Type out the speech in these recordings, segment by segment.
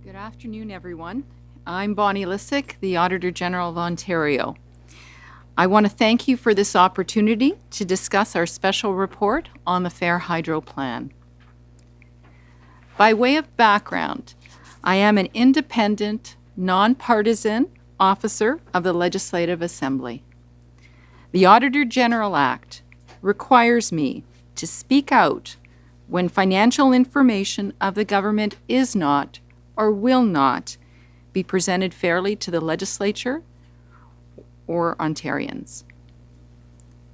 Good afternoon, everyone. I'm Bonnie Lysyk, the Auditor General of Ontario. I want to thank you for this opportunity to discuss our special report on the Fair Hydro Plan. By way of background, I am an independent, nonpartisan officer of the Legislative Assembly. The Auditor General Act requires me to speak out when financial information of the government is not or will not be presented fairly to the legislature or Ontarians.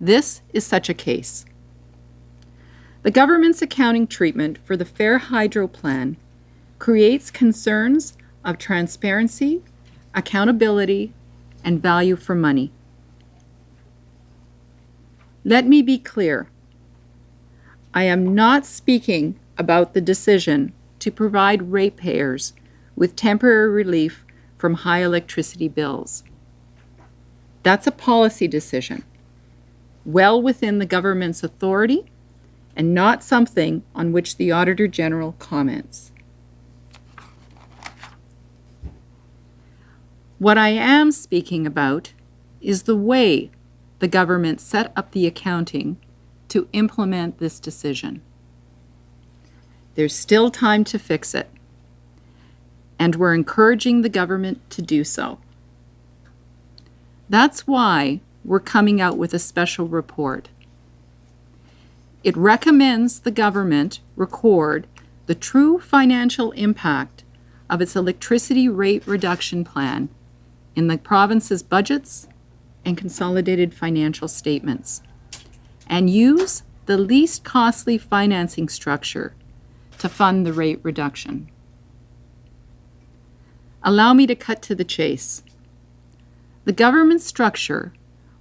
This is such a case. The government's accounting treatment for the Fair Hydro Plan creates concerns of transparency, accountability, and value for money. Let me be clear. I am not speaking about the decision to provide ratepayers with temporary relief from high electricity bills. That's a policy decision, well within the government's authority and not something on which the Auditor General comments. What I am speaking about is the way the government set up the accounting to implement this decision. There's still time to fix it, and we're encouraging the government to do so. That's why we're coming out with a special report. It recommends the government record the true financial impact of its electricity rate reduction plan in the province's budgets and consolidated financial statements, and use the least costly financing structure to fund the rate reduction. Allow me to cut to the chase. The government structure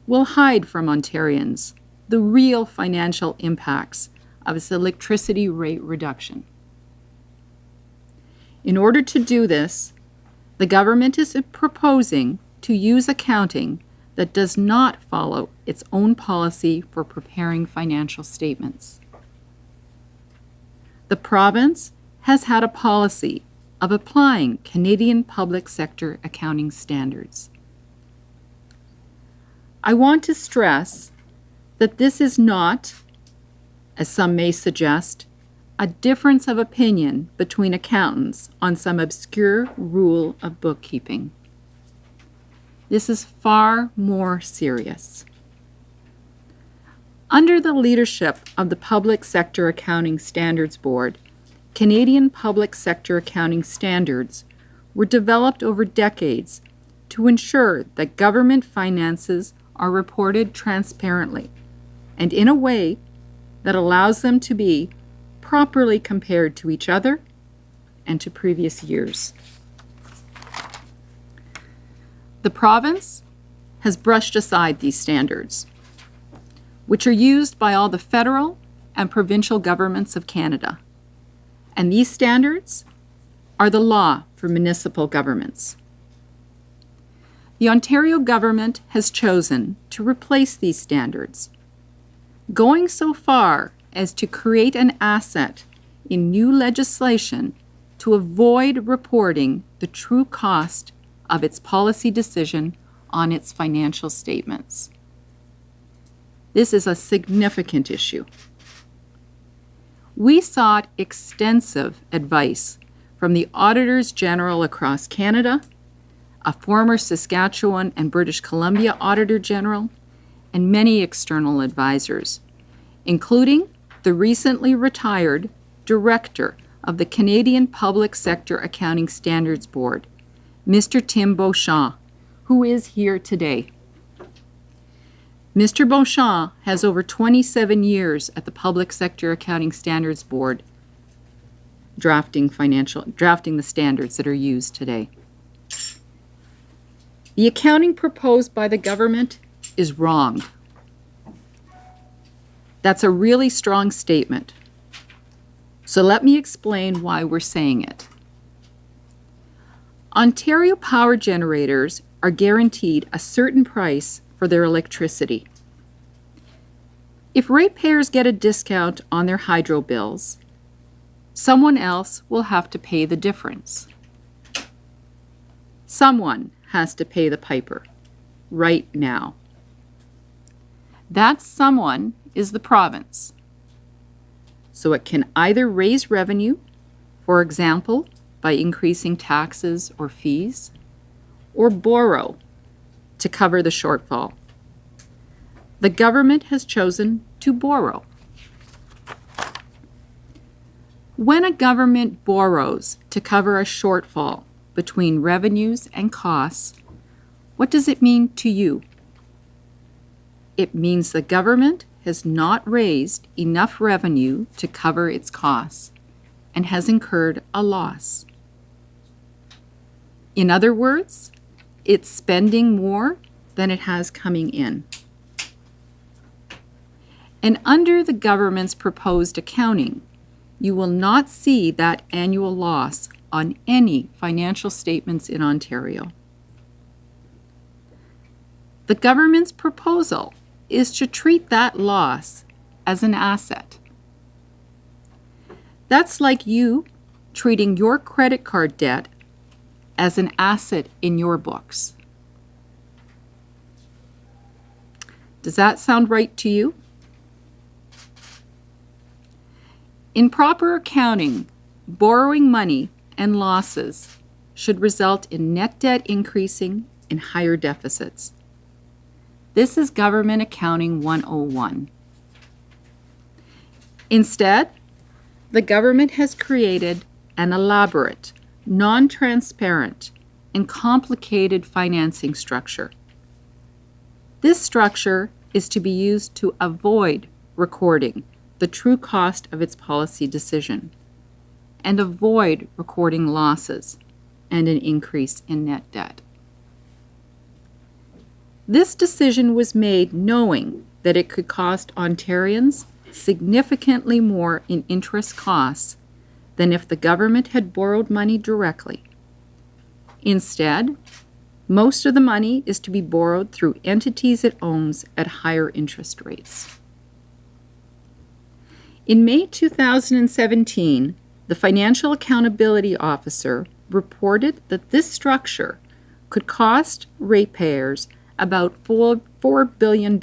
will hide from Ontarians the real financial impacts of its electricity rate reduction. In order to do this, the government is proposing to use accounting that does not follow its own policy for preparing financial statements. The province has had a policy of applying Canadian public sector accounting standards. I want to stress that this is not, as some may suggest, a difference of opinion between accountants on some obscure rule of bookkeeping. This is far more serious. Under the leadership of the Public Sector Accounting Standards Board, Canadian public sector accounting standards were developed over decades to ensure that government finances are reported transparently and in a way that allows them to be properly compared to each other and to previous years. The province has brushed aside these standards, which are used by all the federal and provincial governments of Canada. And these standards are the law for municipal governments. The Ontario government has chosen to replace these standards, going so far as to create an asset in new legislation to avoid reporting the true cost of its policy decision on its financial statements. This is a significant issue. We sought extensive advice from the Auditors General across Canada, a former Saskatchewan and British Columbia Auditor General, and many external advisors, including the recently retired Director of the Canadian Public Sector Accounting Standards Board, Mr. Tim Beauchamp, who is here today. Mr. Beauchamp has over 27 years at the Public Sector Accounting Standards Board, drafting the standards that are used today. The accounting proposed by the government is wrong. That's a really strong statement. So let me explain why we're saying it. Ontario power generators are guaranteed a certain price for their electricity. If ratepayers get a discount on their hydro bills, someone else will have to pay the difference. Someone has to pay the piper right now. That someone is the province. So it can either raise revenue, for example, by increasing taxes or fees, or borrow to cover the shortfall. The government has chosen to borrow. When a government borrows to cover a shortfall between revenues and costs, what does it mean to you? It means the government has not raised enough revenue to cover its costs and has incurred a loss. In other words, it's spending more than it has coming in. And under the government's proposed accounting, you will not see that annual loss on any financial statements in Ontario. The government's proposal is to treat that loss as an asset. That's like you treating your credit card debt as an asset in your books. Does that sound right to you? In proper accounting, borrowing money and losses should result in net debt increasing and higher deficits. This is Government Accounting 101. Instead, the government has created an elaborate, non-transparent, and complicated financing structure. This structure is to be used to avoid recording the true cost of its policy decision and avoid recording losses and an increase in net debt. This decision was made knowing that it could cost Ontarians significantly more in interest costs than if the government had borrowed money directly. Instead, most of the money is to be borrowed through entities it owns at higher interest rates. In May 2017, the Financial Accountability Officer reported that this structure could cost ratepayers about $4 billion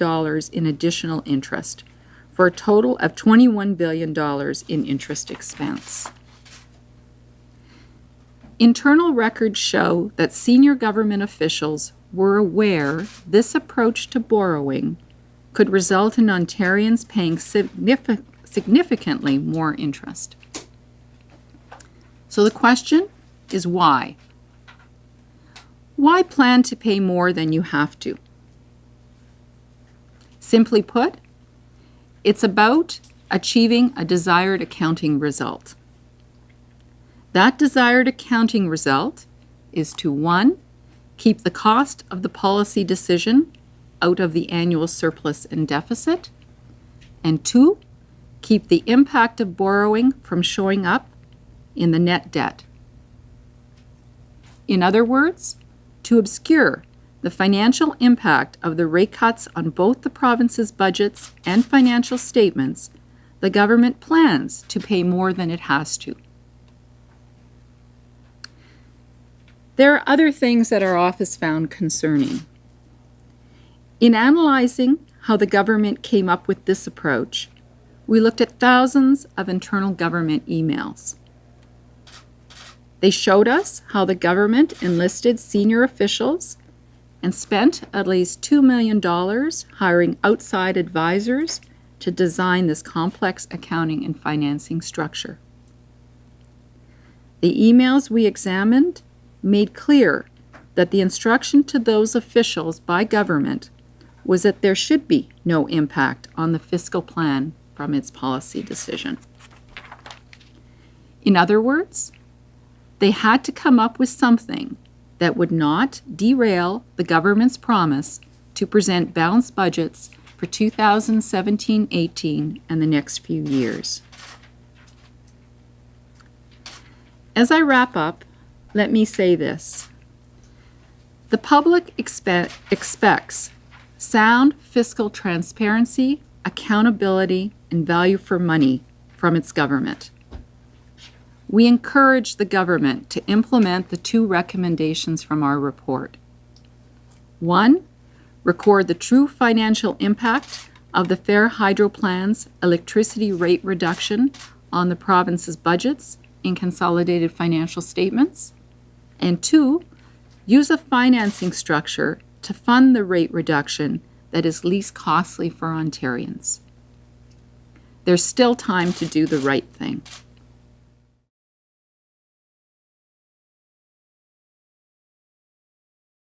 in additional interest, for a total of $21 billion in interest expense. Internal records show that senior government officials were aware this approach to borrowing could result in Ontarians paying significantly more interest. So the question is why? Why plan to pay more than you have to? Simply put, it's about achieving a desired accounting result. That desired accounting result is to 1, keep the cost of the policy decision out of the annual surplus and deficit, and 2, keep the impact of borrowing from showing up in the net debt. In other words, to obscure the financial impact of the rate cuts on both the province's budgets and financial statements, the government plans to pay more than it has to. There are other things that our office found concerning. In analyzing how the government came up with this approach, we looked at thousands of internal government emails. They showed us how the government enlisted senior officials and spent at least $2 million hiring outside advisors to design this complex accounting and financing structure. The emails we examined made clear that the instruction to those officials by government was that there should be no impact on the fiscal plan from its policy decision. In other words, they had to come up with something that would not derail the government's promise to present balanced budgets for 2017-18 and the next few years. As I wrap up, let me say this. The public expects sound fiscal transparency, accountability, and value for money from its government. We encourage the government to implement the two recommendations from our report. 1, record the true financial impact of the Fair Hydro Plan's electricity rate reduction on the province's budgets in consolidated financial statements. And 2, use a financing structure to fund the rate reduction that is least costly for Ontarians. There's still time to do the right thing.